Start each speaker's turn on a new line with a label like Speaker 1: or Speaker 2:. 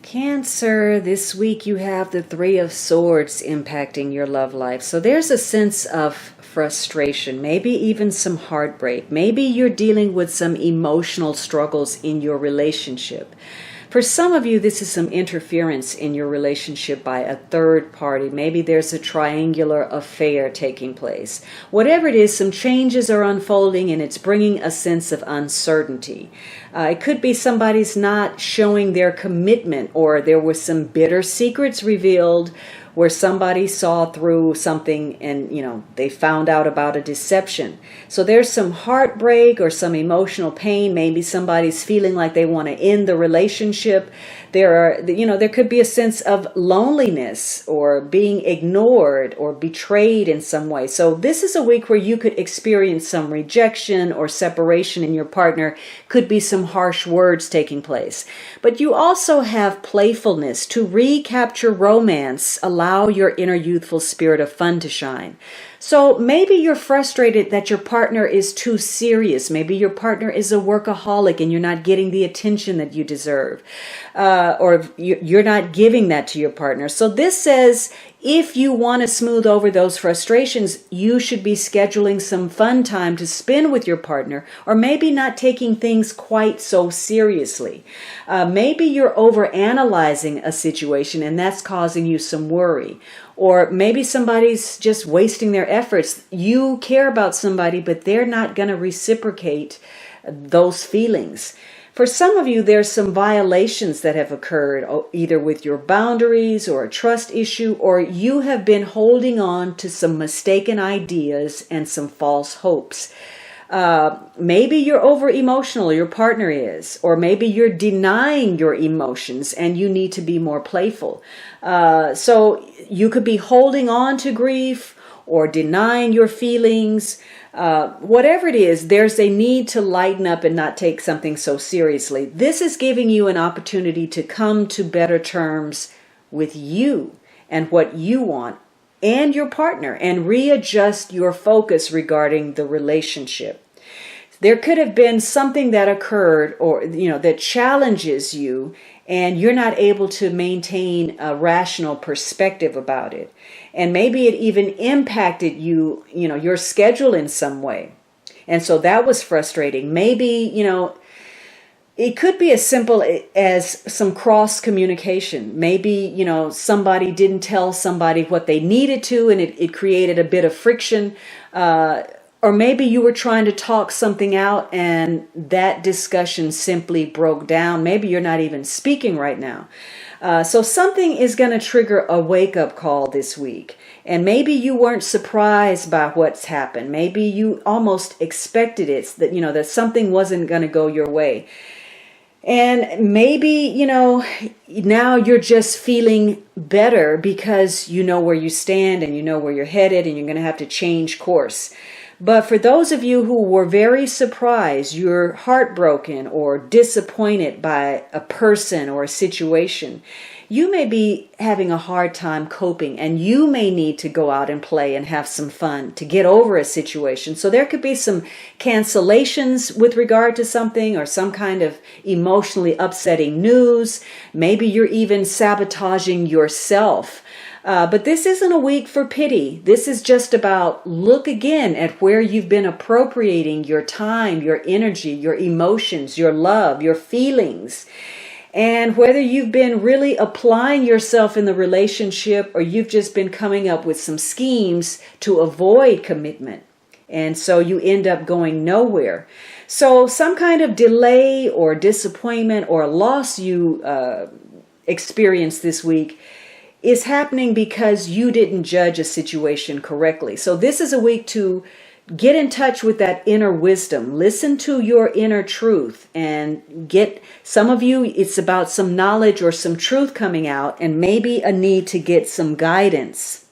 Speaker 1: Cancer, this week you have the Three of Swords impacting your love life. So there's a sense of frustration, maybe even some heartbreak. Maybe you're dealing with some emotional struggles in your relationship. For some of you, this is some interference in your relationship by a third party. Maybe there's a triangular affair taking place. Whatever it is, some changes are unfolding and it's bringing a sense of uncertainty. It could be somebody's not showing their commitment, or there were some bitter secrets revealed where somebody saw through something and, they found out about a deception. So there's some heartbreak or some emotional pain. Maybe somebody's feeling like they want to end the relationship. There could be a sense of loneliness or being ignored or betrayed in some way. So this is a week where you could experience some rejection or separation in your partner. Could be some harsh words taking place. But you also have playfulness to recapture romance. Allow your inner youthful spirit of fun to shine. So maybe you're frustrated that your partner is too serious. Maybe your partner is a workaholic and you're not getting the attention that you deserve. Or you're not giving that to your partner. So this says, if you want to smooth over those frustrations, you should be scheduling some fun time to spend with your partner, or maybe not taking things quite so seriously. Maybe you're overanalyzing a situation and that's causing you some worry. Or maybe somebody's just wasting their efforts. You care about somebody, but they're not going to reciprocate those feelings. For some of you, there's some violations that have occurred, either with your boundaries or a trust issue, or you have been holding on to some mistaken ideas and some false hopes. Maybe you're over emotional, your partner is, or maybe you're denying your emotions and you need to be more playful. So you could be holding on to grief or denying your feelings. Whatever it is, there's a need to lighten up and not take something so seriously. This is giving you an opportunity to come to better terms with you and what you want and your partner, and readjust your focus regarding the relationship. There could have been something that occurred, or that challenges you, and you're not able to maintain a rational perspective about it. And maybe it even impacted you, your schedule in some way. And so that was frustrating. Maybe, it could be as simple as some cross communication. Maybe, somebody didn't tell somebody what they needed to, and it created a bit of friction. Or maybe you were trying to talk something out and that discussion simply broke down. Maybe you're not even speaking right now. So something is going to trigger a wake-up call this week. And maybe you weren't surprised by what's happened. Maybe you almost expected it, that something wasn't going to go your way. And maybe, now you're just feeling better because you know where you stand and you know where you're headed, and you're going to have to change course. But for those of you who were very surprised, you're heartbroken or disappointed by a person or a situation, you may be having a hard time coping, and you may need to go out and play and have some fun to get over a situation. So there could be some cancellations with regard to something, or some kind of emotionally upsetting news. Maybe you're even sabotaging yourself. But this isn't a week for pity. This is just about look again at where you've been appropriating your time, your energy, your emotions, your love, your feelings. And whether you've been really applying yourself in the relationship, or you've just been coming up with some schemes to avoid commitment. And so you end up going nowhere. So some kind of delay or disappointment or loss you experienced this week is happening because you didn't judge a situation correctly. So this is a week to get in touch with that inner wisdom. Listen to your inner truth, and get, some of you, it's about some knowledge or some truth coming out, and maybe a need to get some guidance.